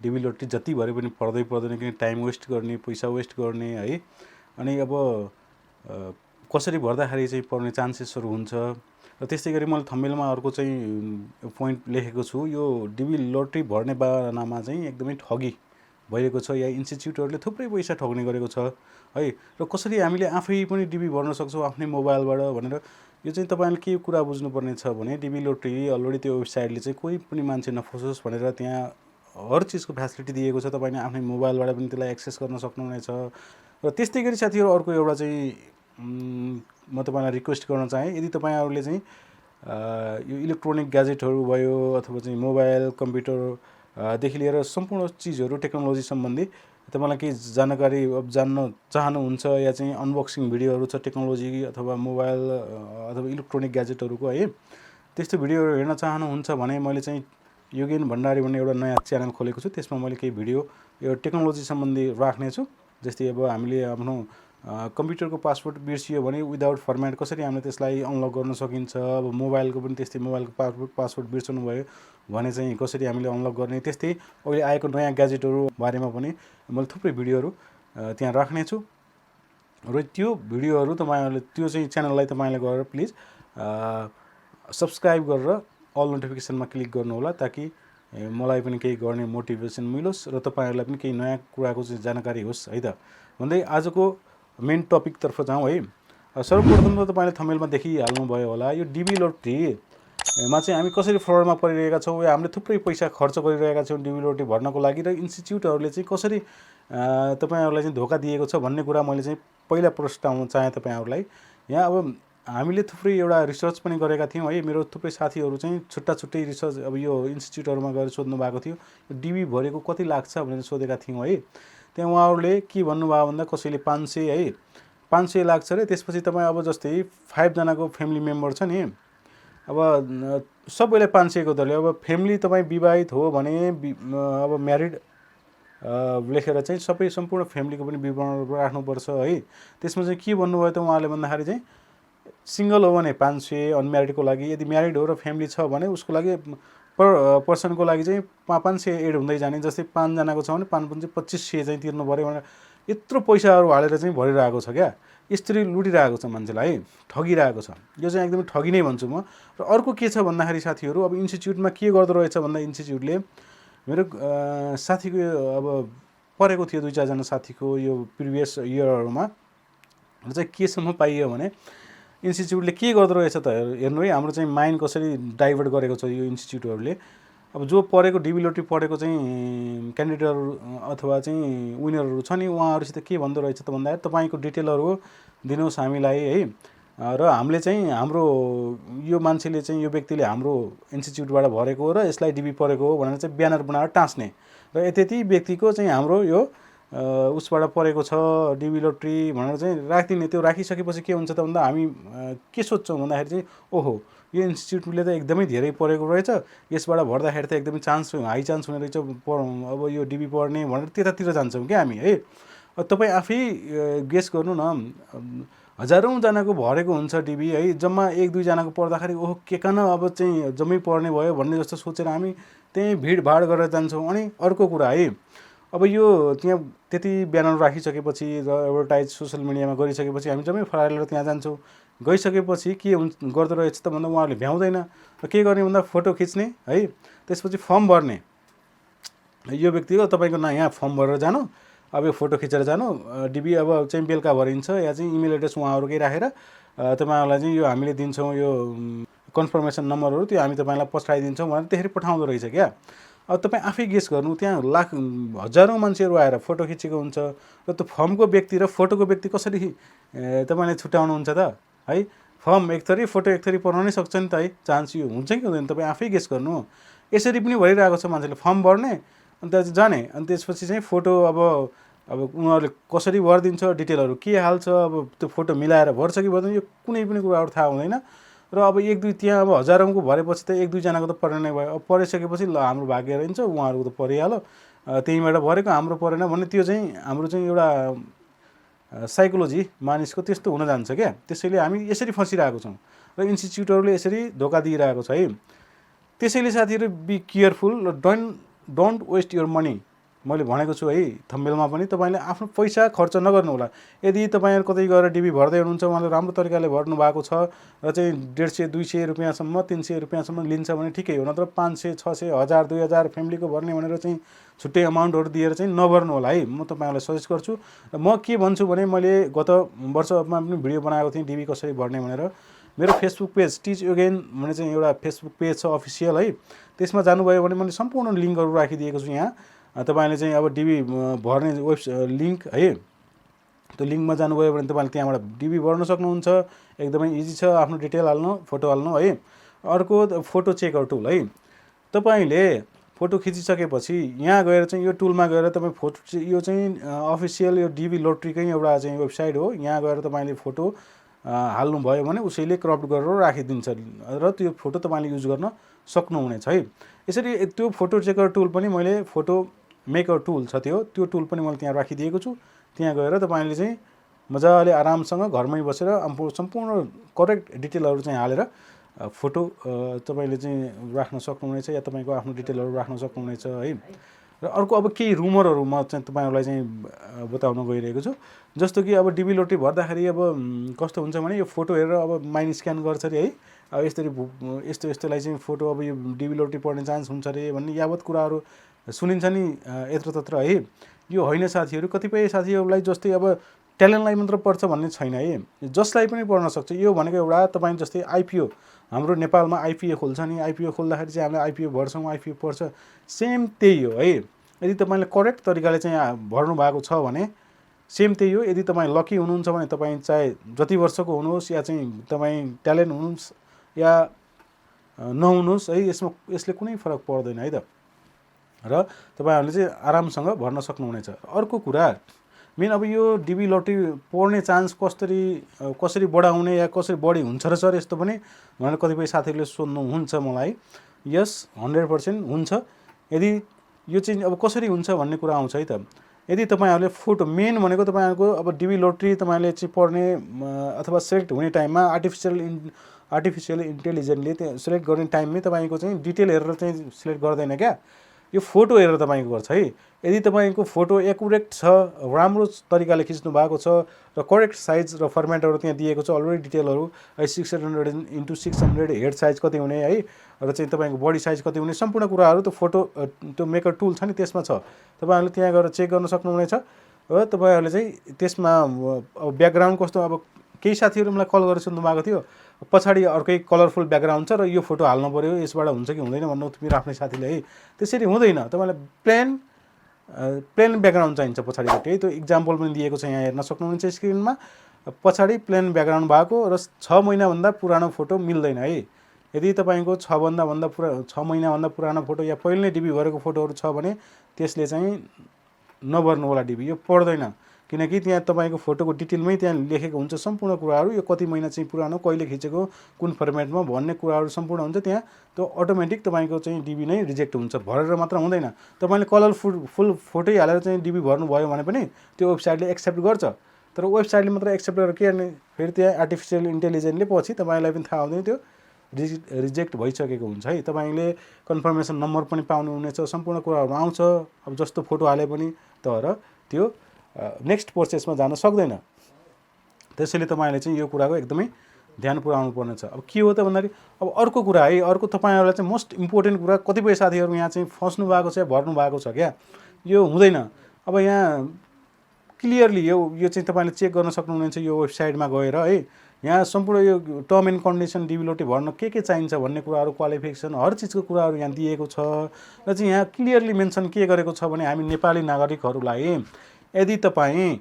DB lottery जति भरे पनि पढ्दै पर्दैन, किन टाइम वेस्ट गर्ने, पैसा वेस्ट गर्ने है। अनि अब कसरी भर्दाखेरि चाहिँ पर्ने चान्सेसहरू हुन्छ। र त्यस्तै गरी मैले थम्बनेलमा अर्को चाहिँ पोइन्ट लेखेको छु, यो डिबी लोटरी भर्ने बारेमा चाहिँ एकदमै ठगी भइरहेको छ, या इन्स्टिच्युटहरूले थुप्रै पैसा ठग्ने गरेको छ है। र कसरी हामीले आफै पनि डिबी भर्न सक्छौँ आफ्नै मोबाइलबाट भनेर, यो चाहिँ तपाईँले के कुरा बुझ्नुपर्ने छ भने डिबी लोटरी अलरेडी त्यो वेबसाइटले चाहिँ कोही पनि मान्छे नफसोस् भनेर त्यहाँ हर चिजको फ्यासिलिटी दिएको छ। तपाईँले आफ्नै मोबाइलबाट पनि त्यसलाई एक्सेस गर्न सक्नुहुनेछ। र त्यस्तै गरी साथीहरू अर्को एउटा चाहिँ म तपाईँलाई रिक्वेस्ट गर्न चाहेँ, यदि तपाईँहरूले चाहिँ यो इलेक्ट्रोनिक ग्याजेटहरू भयो अथवा चाहिँ मोबाइल कम्प्युटरदेखि लिएर सम्पूर्ण चिजहरू टेक्नोलोजी सम्बन्धी तपाईँलाई केही जानकारी अब जान्न चाहनुहुन्छ, या चाहिँ अनबक्सिङ भिडियोहरू छ टेक्नोलोजी अथवा मोबाइल अथवा इलेक्ट्रोनिक ग्याजेटहरूको है, त्यस्तो भिडियोहरू हेर्न चाहनुहुन्छ भने मैले चाहिँ योगेन भण्डारी भन्ने एउटा नयाँ च्यानल खोलेको छु। त्यसमा मैले केही भिडियो यो टेक्नोलोजी सम्बन्धी राख्नेछु। जस्तै अब हामीले आफ्नो कम्प्युटरको पासवर्ड बिर्सियो भने विदाउट फर्मेट कसरी हामीले त्यसलाई अनलक गर्न सकिन्छ। अब मोबाइलको पनि त्यस्तै, मोबाइलको पासवर्ड बिर्सनु भयो भने चाहिँ कसरी हामीले अनलक गर्ने, त्यस्तै अहिले आएको नयाँ ग्याजेटहरू बारेमा पनि मैले थुप्रै भिडियोहरू त्यहाँ राख्नेछु। र त्यो भिडियोहरू तपाईँहरूले त्यो चाहिँ च्यानललाई तपाईँले गएर प्लिज सब्सक्राइब गरेर अल नोटिफिकेसनमा क्लिक गर्नुहोला, ताकि मलाई पनि केही गर्ने मोटिभेसन मिलोस् र तपाईँहरूलाई पनि केही नयाँ कुराको चाहिँ जानकारी होस् है त। भन्दै आजको मेन टपिकतर्फ जाउँ है। सर्वप्रथम त तपाईँले थम्बनेलमा देखिहाल्नुभयो होला, यो डिबी लोटरीमा चाहिँ हामी कसरी फ्रडमा परिरहेका छौँ, या हामीले थुप्रै पैसा खर्च गरिरहेका छौँ डिबी लोटरी भर्नको लागि, र इन्स्टिच्युटहरूले चाहिँ कसरी तपाईँहरूलाई चाहिँ धोका दिएको छ भन्ने कुरा मैले चाहिँ पहिला प्रस्ताउन चाहेँ तपाईँहरूलाई। यहाँ अब हामीले थुप्रै एउटा रिसर्च पनि गरेका थियौँ है। मेरो थुप्रै साथीहरू चाहिँ छुट्टा छुट्टै रिसर्च अब यो इन्स्टिच्युटहरूमा गएर सोध्नु भएको थियो, डिबी भरेको कति लाग्छ भनेर सोधेका थियौँ है। त्यहाँ उहाँहरूले के भन्नुभयो भन्दा कसैले 500 है, 500 लाग्छ अरे। त्यसपछि तपाईँ अब जस्तै 5 जनाको फ्यामिली मेम्बर छ नि, अब सबैलाई 500 को दरले, अब फ्यामिली तपाईँ विवाहित हो भने अब म्यारिड लेखेर चाहिँ सबै सम्पूर्ण फ्यामिलीको पनि विवरण राख्नुपर्छ है। त्यसमा चाहिँ के भन्नुभयो त उहाँले भन्दाखेरि चाहिँ सिङ्गल हो भने 500 अनम्यारिडको लागि, यदि म्यारिड हो र फ्यामिली छ भने उसको लागि पर पर्सनको लागि चाहिँ 500 एड हुँदै जाने। जस्तै 5 जनाको छ भने 2500 चाहिँ तिर्नु पऱ्यो भनेर यत्रो पैसाहरू हालेर चाहिँ भरिरहेको छ क्या। यसरी लुटिरहेको छ मान्छेलाई है, ठगिरहेको छ। यो चाहिँ एकदमै ठगी नै भन्छु म। र अर्को के छ भन्दाखेरि साथीहरू, अब इन्स्टिच्युटमा के गर्दो रहेछ भन्दा इन्स्टिच्युटले मेरो साथीको अब परेको थियो 2-4 जना साथीको यो प्रिभियस इयरहरूमा, र चाहिँ केसम्म पाइयो भने इन्स्टिच्युटले के गर्दो रहेछ त हेर्नु है, हाम्रो चाहिँ माइन्ड कसरी डाइभर्ट गरेको छ यो इन्स्टिच्युटहरूले। अब जो पढेको डिबी लोटरी पढेको चाहिँ क्यान्डिडेटहरू अथवा चाहिँ विनरहरू छ नि, उहाँहरूसित के भन्दो रहेछ त भन्दाखेरि तपाईँको डिटेलहरू दिनुहोस् हामीलाई है, र हामीले चाहिँ हाम्रो यो मान्छेले चाहिँ यो व्यक्तिले हाम्रो इन्स्टिच्युटबाट भरेको हो र यसलाई डिबी परेको हो भनेर चाहिँ ब्यानर बनाएर टाँस्ने, र यति व्यक्तिको चाहिँ हाम्रो यो उसबाट परेको छ डिबी लोटरी भनेर चाहिँ राखिदिने। त्यो राखिसकेपछि के हुन्छ त भन्दा हामी के सोध्छौँ भन्दाखेरि चाहिँ ओहो यो इन्स्टिच्युटले त एकदमै धेरै परेको रहेछ, यसबाट भर्दाखेरि त एकदमै हाई चान्स हुने रहेछ अब यो डिबी पढ्ने भनेर त्यतातिर जान्छौँ क्या हामी है। तपाईँ आफै गेस गर्नु न, हजारौँ जनाको भरेको हुन्छ डिबी है, जम्मा 1-2 जनाको पर्दाखेरि ओहो के कान अब चाहिँ जम्मै पर्ने भयो भन्ने जस्तो सोचेर हामी त्यहीँ भिडभाड गरेर जान्छौँ। अनि अर्को कुरा है, अब यो त्यहाँ त्यति ब्यानर राखिसकेपछि र एडभर्टाइज सोसियल मिडियामा गरिसकेपछि हामी जम्मै फरालेर त्यहाँ जान्छौँ। गइसकेपछि के गर्दो रहेछ त भन्दा उहाँहरूले भ्याउँदैन, र के गर्ने भन्दा फोटो खिच्ने है, त्यसपछि फर्म भर्ने। यो व्यक्तिको तपाईँको यहाँ फर्म भरेर जानु, अब यो फोटो खिचेर जानु, डिबी अब चाहिँ बेलुका भरिन्छ, या चाहिँ इमेल एड्रेस उहाँहरूकै राखेर तपाईँहरूलाई चाहिँ यो हामीले दिन्छौँ यो कन्फर्मेसन नम्बरहरू, त्यो हामी तपाईँलाई पठाइदिन्छौँ भनेर त्यसरी पठाउँदो रहेछ क्या। अब तपाईँ आफै गेस गर्नु, त्यहाँ हजारौँ मान्छेहरू आएर फोटो खिचेको हुन्छ, र त्यो फर्मको व्यक्ति र फोटोको व्यक्ति कसरी तपाईँले छुट्याउनुहुन्छ त है। फर्म एक थरी फोटो एक थरी पर्न नै सक्छ नि त है, चान्स यो हुन्छ कि हुँदैन तपाईँ आफै गेस गर्नु। यसरी पनि भइरहेको छ, मान्छेले फर्म भर्ने अनि त्यहाँ जाने, अनि त्यसपछि चाहिँ फोटो अब उनीहरूले कसरी भरिदिन्छ, डिटेलहरू के हाल्छ, अब त्यो फोटो मिलाएर भर्छ कि भर्दैन यो कुनै पनि कुराहरू थाहा हुँदैन। र अब 1-2 त्यहाँ अब हजारौँको भरेपछि त 1-2 जनाको त पर्ने नै भयो। अब परिसकेपछि ल हाम्रो भाग्य रहन्छ, उहाँहरूको त परिहाल्यो, त्यहीँबाट भरेको हाम्रो परेन भन्ने त्यो चाहिँ हाम्रो चाहिँ एउटा साइकोलोजी मानिसको त्यस्तो हुन जान्छ क्या। त्यसैले हामी यसरी फसिरहेको छौँ र इन्स्टिच्युटहरूले यसरी धोका दिइरहेको छ है। त्यसैले साथीहरू बी केयरफुल र डोन्ट वेस्ट योर मनी मैले भनेको छु है थम्बनेलमा पनि, तपाईँले आफ्नो पैसा खर्च नगर्नु होला। यदि तपाईँहरू कतै गएर डिबी भर्दै हुनुहुन्छ, उहाँले राम्रो तरिकाले भर्नु भएको छ र चाहिँ 150 200 रुपियाँसम्म 300 रुपियाँसम्म लिन्छ भने ठिकै हो, नत्र 500 600 1000 2000 फ्यामिलीको भर्ने भनेर चाहिँ छुट्टै अमाउन्टहरू दिएर चाहिँ नभर्नु होला है। म तपाईँहरूलाई सजेस्ट गर्छु। र म के भन्छु भने, मैले गत वर्षमा पनि भिडियो बनाएको थिएँ डिबी कसरी भर्ने भनेर। मेरो फेसबुक पेज टिच योगेन भन्ने चाहिँ एउटा फेसबुक पेज छ अफिसियल है, त्यसमा जानुभयो भने मैले सम्पूर्ण लिङ्कहरू राखिदिएको छु यहाँ। तपाईँले चाहिँ अब डिबी भर्ने लिङ्क है, त्यो लिङ्कमा जानुभयो भने तपाईँले त्यहाँबाट डिबी भर्न सक्नुहुन्छ। एकदमै इजी छ, आफ्नो डिटेल हाल्नु, फोटो हाल्नु है। अर्को फोटो चेकर टुल है, तपाईँले फोटो खिचिसकेपछि यहाँ गएर चाहिँ यो टुलमा गएर तपाईँ फोटो, यो चाहिँ अफिसियल यो डिबी लोट्रीकै एउटा चाहिँ वेबसाइट हो, यहाँ गएर तपाईँले फोटो हाल्नुभयो भने उसैले क्रप गरेर राखिदिन्छ र त्यो फोटो तपाईँले युज गर्न सक्नुहुनेछ है। यसरी त्यो फोटो चेकर टुल पनि मैले, फोटो मेकर टुल छ त्यो टुल पनि मैले त्यहाँ राखिदिएको छु। त्यहाँ गएर तपाईँले चाहिँ मजाले आरामसँग घरमै बसेर सम्पूर्ण करेक्ट डिटेलहरू चाहिँ हालेर फोटो तपाईँले चाहिँ राख्न सक्नुहुनेछ, या तपाईँको आफ्नो डिटेलहरू राख्न सक्नुहुनेछ है। र अर्को अब केही रुमरहरू म चाहिँ तपाईँहरूलाई चाहिँ बताउन गइरहेको छु। जस्तो कि अब डिबी लोट्री भर्दाखेरि अब कस्तो हुन्छ भने, यो फोटो हेरेर अब माइन्ड स्क्यान गर्छ अरे है, अब यस्तोलाई चाहिँ फोटो अब यो डिबी लोट्री पर्ने चान्स हुन्छ अरे भन्ने यावत कुराहरू सुनिन्छ नि यत्र तत्र है। यो होइन साथीहरू, कतिपय साथीहरूलाई जस्तै अब ट्यालेन्टलाई मात्र पर्छ भन्ने छैन है, जसलाई पनि पर्न सक्छ। यो भनेको एउटा तपाईँ जस्तै आइपिओ, हाम्रो नेपालमा आइपिओ खोल्छ नि, आइपिओ खोल्दाखेरि चाहिँ हामीले आइपिओ भर्छौँ, आइपिओ पर्छ, सेम त्यही हो है। यदि तपाईँले करेक्ट तरिकाले चाहिँ भर्नु भएको छ भने सेम त्यही हो। यदि तपाईँ लकी हुनुहुन्छ भने तपाईँ चाहे जति वर्षको हुनुहोस्, या चाहिँ तपाईँ ट्यालेन्ट हुनुहोस् या नहुनुहोस् है, यसले कुनै फरक पर्दैन है त। र तपाईँहरूले चाहिँ आरामसँग भर्न सक्नुहुनेछ। अर्को कुरा मेन, अब यो डिबी लोट्री पर्ने चान्स कसरी बढाउने या कसरी बढी हुन्छ र सर यस्तो पनि भनेर कतिपय साथीहरूले सोध्नुहुन्छ मलाई। यस 100% हुन्छ। यदि यो चाहिँ अब कसरी हुन्छ भन्ने कुरा आउँछ है त। यदि तपाईँहरूले फोटो, मेन भनेको तपाईँहरूको अब डिबी लोट्री तपाईँले चाहिँ पढ्ने अथवा सेलेक्ट हुने टाइममा आर्टिफिसियल इन्टेलिजेन्सले त्यो सेलेक्ट गर्ने टाइममै तपाईँको चाहिँ डिटेल हेरेर चाहिँ सेलेक्ट गर्दैन क्या, यो फोटो हेरेर तपाईँको गर्छ है। यदि तपाईँको फोटो एकुरेट छ, राम्रो तरिकाले खिच्नु भएको छ र करेक्ट साइज र फर्मेटहरू त्यहाँ दिएको छ अलरेडी डिटेलहरू, 600x600 हेड साइज कति हुने है, र चाहिँ तपाईँको बडी साइज कति हुने, सम्पूर्ण कुराहरू त्यो फोटो त्यो मेकर टुल छ नि त्यसमा छ। तपाईँहरूले त्यहाँ गएर चेक गर्न सक्नुहुनेछ। र तपाईँहरूले चाहिँ त्यसमा अब ब्याकग्राउन्ड कस्तो, अब केही साथीहरू मलाई कल गरेर सोध्नु भएको थियो, पछाडि अर्कै कलरफुल ब्याकग्राउन्ड छ र यो फोटो हाल्नु पऱ्यो, यसबाट हुन्छ कि हुँदैन भन्नु मेरो आफ्नै साथीले है। त्यसरी हुँदैन, तपाईँलाई प्लेन ब्याकग्राउन्ड चाहिन्छ पछाडिपट्टि है। त्यो इक्जाम्पल पनि दिएको छ, यहाँ हेर्न सक्नुहुन्छ स्क्रिनमा। पछाडि प्लेन ब्याकग्राउन्ड भएको र 6 महिनाभन्दा पुरानो फोटो मिल्दैन है। यदि तपाईँको 6 महिनाभन्दा पुरानो फोटो या पहिले नै डिबी भरेको फोटोहरू छ भने त्यसले चाहिँ नभर्नु होला डिबी, यो पर्दैन। किनकि त्यहाँ तपाईँको फोटोको डिटेलमै त्यहाँ लेखेको हुन्छ सम्पूर्ण कुराहरू, यो कति महिना चाहिँ पुरानो, कहिले खिचेको, कुन फर्मेटमा भन्ने कुराहरू सम्पूर्ण हुन्छ त्यहाँ। त्यो अटोमेटिक तपाईँको चाहिँ डिबी नै रिजेक्ट हुन्छ, भरेर मात्र हुँदैन। तपाईँले कलरफुल फोटै हालेर चाहिँ डिबी भर्नुभयो भने पनि त्यो वेबसाइटले एक्सेप्ट गर्छ। तर वेबसाइटले मात्र एक्सेप्ट गरेर के गर्ने, फेरि त्यहाँ आर्टिफिसियल इन्टेलिजेन्सले पछि तपाईँलाई पनि थाहा हुँदैन त्यो रिजेक्ट भइसकेको हुन्छ है। तपाईँले कन्फर्मेसन नम्बर पनि पाउनुहुनेछ, सम्पूर्ण कुराहरू आउँछ अब जस्तो फोटो हाले पनि, तर त्यो नेक्स्ट प्रोसेसमा जान सक्दैन। त्यसैले तपाईँले चाहिँ यो कुराको एकदमै ध्यान पुर्याउनु पर्ने छ। अब के हो त भन्दाखेरि, अब अर्को कुरा है, अर्को तपाईँहरूलाई चाहिँ मोस्ट इम्पोर्टेन्ट कुरा, कतिपय साथीहरू यहाँ चाहिँ फस्नु भएको छ, भर्नु भएको छ क्या, यो हुँदैन। अब यहाँ क्लियरली यो चाहिँ तपाईँले चेक गर्न सक्नुहुनेछ यो वेबसाइटमा गएर है। यहाँ सम्पूर्ण यो term and condition DV lottery भर्न के चाहिन्छ भन्ने कुराहरू, क्वालिफिकेसन, हर चिजको कुराहरू यहाँ दिएको छ। र चाहिँ यहाँ क्लियरली मेन्सन के गरेको छ भने, हामी नेपाली नागरिकहरूलाई यदि तपाईँ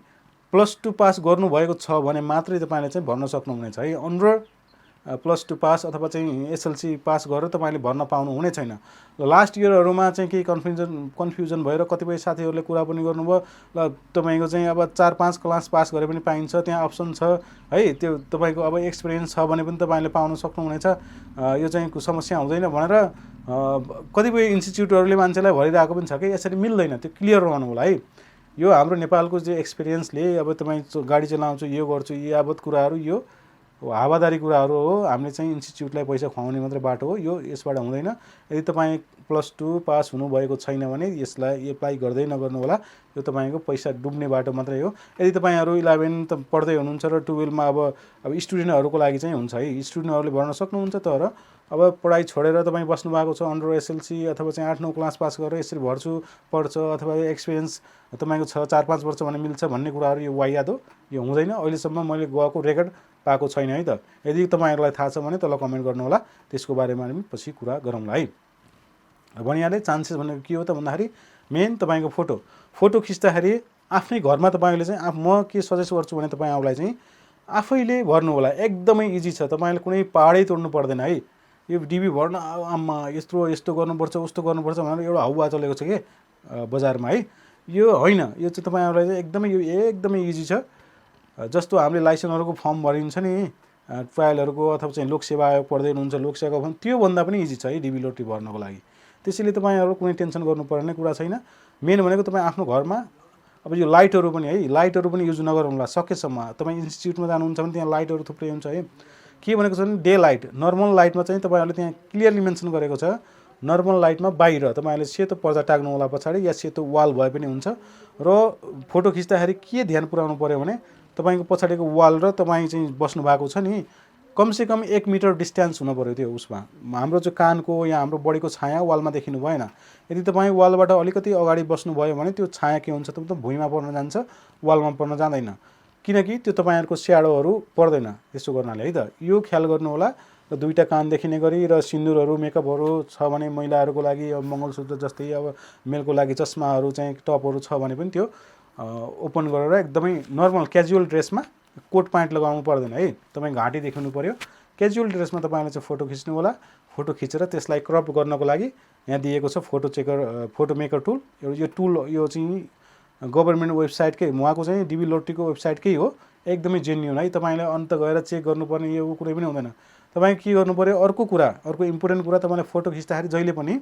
+2 पास गर्नुभएको छ भने मात्रै तपाईँले चाहिँ भर्न सक्नुहुनेछ है। अन्डर +2 पास अथवा चाहिँ एसएलसी पास गरेर तपाईँले भर्न पाउनु हुने छैन। लास्ट इयरहरूमा चाहिँ केही कन्फ्युजन भएर कतिपय साथीहरूले कुरा पनि गर्नुभयो, ल तपाईँको चाहिँ अब 4-5 क्लास पास गरे पनि पाइन्छ, त्यहाँ अप्सन छ है। त्यो तपाईँको अब एक्सपिरियन्स छ भने पनि तपाईँले पाउन सक्नुहुनेछ, यो चाहिँ समस्या हुँदैन भनेर कतिपय इन्स्टिच्युटहरूले मान्छेलाई भरिरहेको पनि छ कि यसरी मिल्दैन, त्यो क्लियर रहनु होला है। यो हाम्रो नेपालको चाहिँ एक्सपिरियन्सले, अब तपाईँ गाडी चलाउँछु, यो गर्छु, यो यावत कुराहरू यो हावादारी कुराहरू हो। हामीले चाहिँ इन्स्टिच्युटलाई पैसा खुवाउने मात्रै बाटो हो यो, यसबाट हुँदैन। यदि तपाईँ +2 पास हुनुभएको छैन भने यसलाई एप्लाई गर्दै नगर्नु होला। यो तपाईँको पैसा डुब्ने बाटो मात्रै हो। यदि तपाईँहरू 11 त पढ्दै हुनुहुन्छ र 12मा अब स्टुडेन्टहरूको लागि चाहिँ हुन्छ है, स्टुडेन्टहरूले भर्न सक्नुहुन्छ। तर अब पढाइ छोडेर तपाईँ बस्नु भएको छ, अन्डर एसएलसी अथवा चाहिँ 8-9 क्लास पास गरेर यसरी पढ्छ अथवा एक्सपिरियन्स तपाईँको 4-5 वर्ष भने मिल्छ भन्ने कुराहरू यो वाहियात हो, यो हुँदैन। अहिलेसम्म मैले गएको रेकर्ड पाएको छैन है त। यदि तपाईँहरूलाई थाहा छ भने तल कमेन्ट गर्नु होला, त्यसको बारेमा पनि पछि कुरा गरौँला है। भनिहालेँ चान्सेस भनेको के हो त भन्दाखेरि मेन तपाईँको फोटो खिच्दाखेरि आफ्नै घरमा तपाईँले चाहिँ म के सजेस्ट गर्छु भने तपाईँहरूलाई चाहिँ आफैले भर्नु होला। एकदमै इजी छ, तपाईँले कुनै पहाडै तोड्नु पर्दैन है। यो डिबी भर्न आम्मा यस्तो गर्नुपर्छ उस्तो गर्नुपर्छ भनेर एउटा हाउवा चलेको छ कि बजारमा है, यो होइन। यो चाहिँ तपाईँहरूलाई चाहिँ एकदमै इजी छ। जस्तो हामीले लाइसेन्सहरूको फर्म भरिन्छ नि, ट्रायलहरूको अथवा चाहिँ लोकसेवा आयोग पढ्दै हुनुहुन्छ, लोकसेवाको फर्म, त्योभन्दा पनि इजी छ है डिबी लोटरी भर्नको लागि। त्यसैले तपाईँहरू कुनै टेन्सन गर्नुपर्ने कुरा छैन। मेन भनेको तपाईँ आफ्नो घरमा अब यो लाइटहरू पनि युज नगरौँ होला सकेसम्म। तपाईँ इन्स्टिच्युटमा जानुहुन्छ भने त्यहाँ लाइटहरू थुप्रै हुन्छ है। के भनेको छ भने डे लाइट, नर्मल लाइटमा चाहिँ तपाईँहरूले त्यहाँ क्लियरली मेन्सन गरेको छ, नर्मल लाइटमा बाहिर तपाईँहरूले सेतो पर्दा टाग्नु होला पछाडि, या सेतो वाल भए पनि हुन्छ। र फोटो खिच्दाखेरि के ध्यान पुर्याउनु पऱ्यो भने तपाईँको पछाडिको वाल र तपाईँ चाहिँ बस्नु भएको छ नि, कमसेकम 1 मिटर डिस्टेन्स हुनु पऱ्यो। त्यो उसमा हाम्रो चाहिँ कानको या हाम्रो बडीको छाया वालमा देखिनु भएन। यदि तपाईँ वालबाट अलिकति अगाडि बस्नुभयो भने त्यो छाया के हुन्छ त भुइँमा पर्न जान्छ, वालमा पर्न जाँदैन, किनकि त्यो तपाईँहरूको स्याडोहरू पर्दैन त्यसो गर्नाले है त। यो ख्याल गर्नु होला। र 2टा कान देखिने गरी र सिन्दुरहरू मेकअपहरू छ भने महिलाहरूको लागि अब मङ्गलसूत्र जस्तै, अब मेलको लागि चस्माहरू चाहिँ टपहरू छ भने पनि त्यो ओपन गरेर एकदमै नर्मल क्याजुअल ड्रेसमा, कोट प्यान्ट लगाउनु पर्दैन है। तपाईँ घाँटी देखाउनु पऱ्यो। क्याजुअल ड्रेसमा तपाईँले चाहिँ फोटो खिच्नु होला। फोटो खिचेर त्यसलाई क्रप गर्नको लागि यहाँ दिएको छ फोटो मेकर टुल। यो टुल यो चाहिँ गभर्मेन्ट वेबसाइटकै, उहाँको चाहिँ डिबी लोटरीको वेबसाइटकै हो, एकदमै जेन्युन है। तपाईँले अन्त गएर चेक गर्नुपर्ने यो कुनै पनि हुँदैन। तपाईँ के गर्नु पऱ्यो, अर्को इम्पोर्टेन्ट कुरा, तपाईँले फोटो खिच्दाखेरि जहिले पनि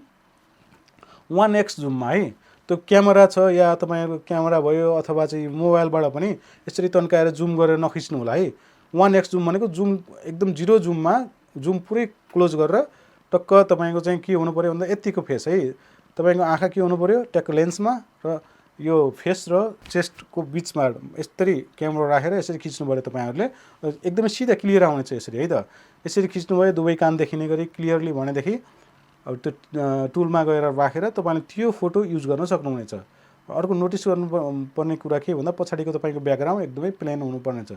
1x जुममा है, त्यो क्यामेरा छ या तपाईँको क्यामेरा भयो अथवा चाहिँ मोबाइलबाट पनि यसरी तन्काएर जुम गरेर नखिच्नु होला है। 1x जुम भनेको जुम एकदम 0 जुममा जुम पुरै क्लोज गरेर टक्क तपाईँको चाहिँ के हुनु पऱ्यो भन्दा यतिको फेस है, तपाईँको आँखा के हुनु पऱ्यो ट्याक्क लेन्समा, र यो फेस र चेस्टको बिचमा यसरी क्यामेरा राखेर यसरी खिच्नु पऱ्यो। तपाईँहरूले एकदमै सिधा क्लियर आउने छ यसरी है त। यसरी खिच्नुभयो दुवै कान देखिने गरी क्लियरली भनेदेखि अब त्यो टुलमा गएर राखेर तपाईँले त्यो फोटो युज गर्न सक्नुहुनेछ। अर्को नोटिस गर्नुपर्ने कुरा के भन्दा पछाडिको तपाईँको ब्याकग्राउन्ड एकदमै प्लेन हुनुपर्ने छ।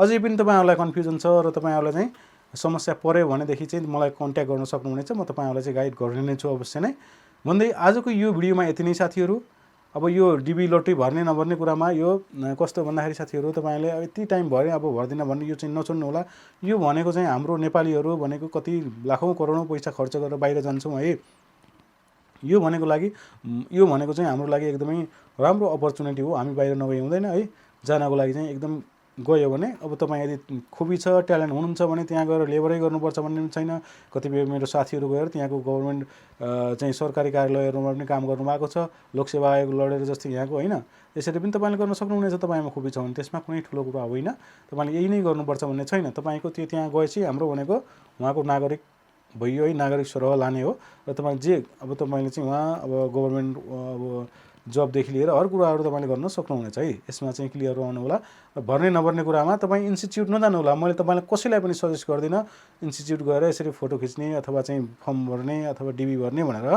अझै पनि तपाईँहरूलाई कन्फ्युजन छ र तपाईँहरूलाई चाहिँ समस्या पऱ्यो भनेदेखि चाहिँ मलाई कन्ट्याक्ट गर्न सक्नुहुनेछ। म तपाईँहरूलाई चाहिँ गाइड गर्ने नै छु अवश्य नै। भन्दै आजको यो भिडियोमा यति नै साथीहरू। अब यो डिबी लोटरी भर्ने नभर्ने कुरामा यो कस्तो भन्दाखेरि साथीहरू, तपाईँले यति टाइम भरे अब भर्दिनँ भन्ने यो चाहिँ नचुन्नु होला। यो भनेको चाहिँ हाम्रो नेपालीहरू भनेको कति लाखौँ करोडौँ पैसा खर्च गरेर बाहिर जान्छौँ है। यो भनेको चाहिँ हाम्रो लागि एकदमै राम्रो अपर्च्युनिटी हो। हामी बाहिर नगए हुँदैन है। जानको लागि चाहिँ एकदम गयो भने अब तपाईँ यदि खुबी छ, ट्यालेन्ट हुनुहुन्छ भने त्यहाँ गएर लेबरै गर्नुपर्छ भन्ने पनि छैन। कतिपय मेरो साथीहरू गएर त्यहाँको गभर्मेन्ट चाहिँ सरकारी कार्यालयहरूमा पनि काम गर्नुभएको छ, लोकसेवा आयोग लडेर जस्तै यहाँको होइन। यसरी पनि तपाईँले गर्न सक्नुहुनेछ। तपाईँमा खुबी छ भने त्यसमा कुनै ठुलो कुरा होइन। तपाईँले यही नै गर्नुपर्छ भन्ने छैन। तपाईँको त्यो त्यहाँ गएपछि हाम्रो भनेको उहाँको नागरिक भइयो है, नागरिक सरह लाने हो। र तपाईँ अब तपाईँले चाहिँ उहाँ अब गभर्मेन्ट अब जबदेखि लिएर हर कुराहरू तपाईँले गर्न सक्नुहुनेछ है। यसमा चाहिँ क्लियर रहनु होला। भर्ने नभर्ने कुरामा तपाईँ इन्स्टिच्युट नजानु होला। मैले तपाईँलाई कसैलाई पनि सजेस्ट गर्दिनँ इन्स्टिच्युट गएर यसरी फोटो खिच्ने अथवा चाहिँ फर्म भर्ने अथवा डिबी भर्ने भनेर।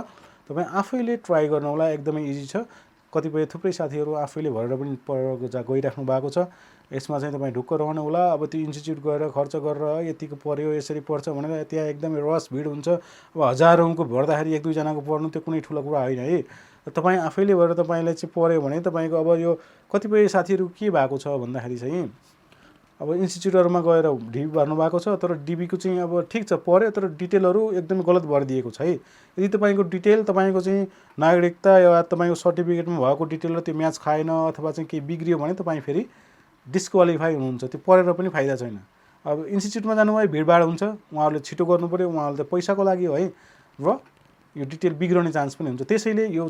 तपाईँ आफैले ट्राई गर्नु होला, एकदमै इजी छ। कतिपय थुप्रै साथीहरू आफैले भरेर पनि गइराख्नु भएको छ। यसमा चाहिँ तपाईँ ढुक्क रहनु होला। अब त्यो इन्स्टिच्युट गएर खर्च गरेर यतिको पऱ्यो यसरी पर्छ भनेर त्यहाँ एकदमै रस भिड हुन्छ। अब हजारौँको भर्दाखेरि 1-2 जनाको पर्नु त्यो कुनै ठुलो कुरा होइन है। तपाईँ आफैले भएर तपाईँलाई चाहिँ पऱ्यो भने तपाईँको अब यो कतिपय साथीहरू के भएको छ भन्दाखेरि चाहिँ अब इन्स्टिच्युटहरूमा गएर डिबी भर्नु भएको छ, तर डिबीको चाहिँ अब ठिक छ पऱ्यो, तर डिटेलहरू एकदमै गलत भरिदिएको छ है। यदि तपाईँको डिटेल तपाईँको चाहिँ नागरिकता या तपाईँको सर्टिफिकेटमा भएको डिटेल र त्यो म्याच खाएन अथवा चाहिँ केही बिग्रियो भने तपाईँ फेरि डिस्क्वालिफाई हुनुहुन्छ। त्यो पढेर पनि फाइदा छैन। अब इन्स्टिच्युटमा जानुभयो भिडभाड हुन्छ, उहाँहरूले छिटो गर्नु पऱ्यो, उहाँहरूले त पैसाको लागि हो है, र यो डिटेल बिग्रने चान्स पनि हुन्छ। त्यसैले यो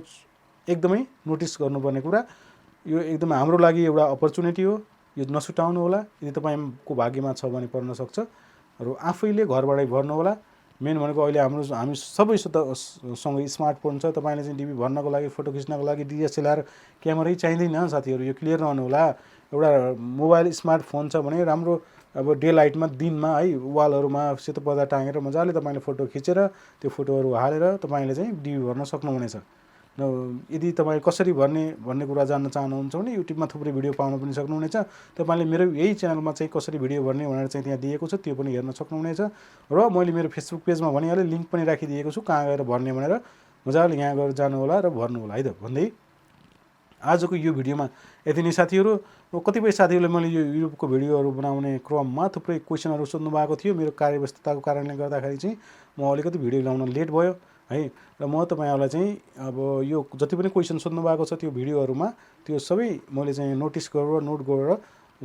एकदमै नोटिस गर्नुपर्ने कुरा। यो एकदमै हाम्रो लागि एउटा अपर्च्युनिटी हो। यो नसुटाउनु होला। यदि तपाईँको भाग्यमा छ भने पर्न सक्छ र आफैले घरबाटै भर्नु होला। मेन भनेको अहिले हामी सबैसँग स्मार्टफोन छ। तपाईँले चाहिँ डिबी भर्नको लागि, फोटो खिच्नको लागि DSLR क्यामेरै चाहिँदैन साथीहरू, यो क्लियर रहनु होला। एउटा मोबाइल स्मार्टफोन छ भने राम्रो, अब डे लाइटमा दिनमा है वालहरूमा सेतो पर्दा टाँगेर मजाले तपाईँले फोटो खिचेर त्यो फोटोहरू हालेर तपाईँले चाहिँ डिबी भर्न सक्नुहुनेछ। यदि तपाईँ कसरी भर्ने भन्ने कुरा जान्न चाहनुहुन्छ भने युट्युबमा थुप्रै भिडियो पाउन पनि सक्नुहुनेछ। तपाईँले मेरो यही च्यानलमा चाहिँ कसरी भिडियो भर्ने भनेर चाहिँ त्यहाँ दिएको छ, त्यो पनि हेर्न सक्नुहुनेछ। र मैले मेरो फेसबुक पेजमा भनिहालेँ, लिङ्क पनि राखिदिएको छु कहाँ गएर भर्ने भनेर। मजाले यहाँ गएर जानु होला र भर्नु होला है त भन्दै आजको यो भिडियोमा यति नै साथीहरू। कतिपय साथीहरूले मैले यो युट्युबको भिडियोहरू बनाउने क्रममा थुप्रै क्वेसनहरू सोध्नु भएको थियो। मेरो कार्यव्यस्तताको कारणले गर्दाखेरि चाहिँ म अलिकति भिडियो ल्याउन लेट भयो है। र म तपाईँहरूलाई चाहिँ अब यो जति पनि क्वेसन सोध्नु भएको छ त्यो भिडियोहरूमा त्यो सबै मैले चाहिँ नोट गरेर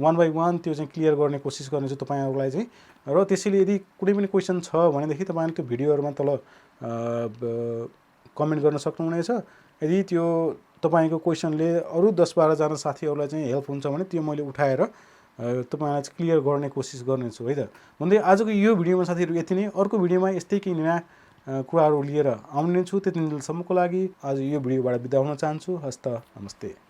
1 बाई 1 त्यो चाहिँ क्लियर गर्ने कोसिस गर्नेछु तपाईँहरूलाई चाहिँ। र त्यसैले यदि कुनै पनि क्वेसन छ भनेदेखि तपाईँले त्यो भिडियोहरूमा तल कमेन्ट गर्न सक्नुहुनेछ। यदि त्यो तपाईँको क्वेसनले अरू 10-12 जना साथीहरूलाई चाहिँ हेल्प हुन्छ भने त्यो मैले उठाएर तपाईँलाई चाहिँ क्लियर गर्ने कोसिस गर्नेछु है त भन्दै आजको यो भिडियोमा साथीहरू यति नै। अर्को भिडियोमा यस्तै केही नयाँ कुराहरू लिएर आउने छु। त्यति बेलासम्मको लागि आज यो भिडियोबाट बिदा हुन चाहन्छु। हस्त नमस्ते।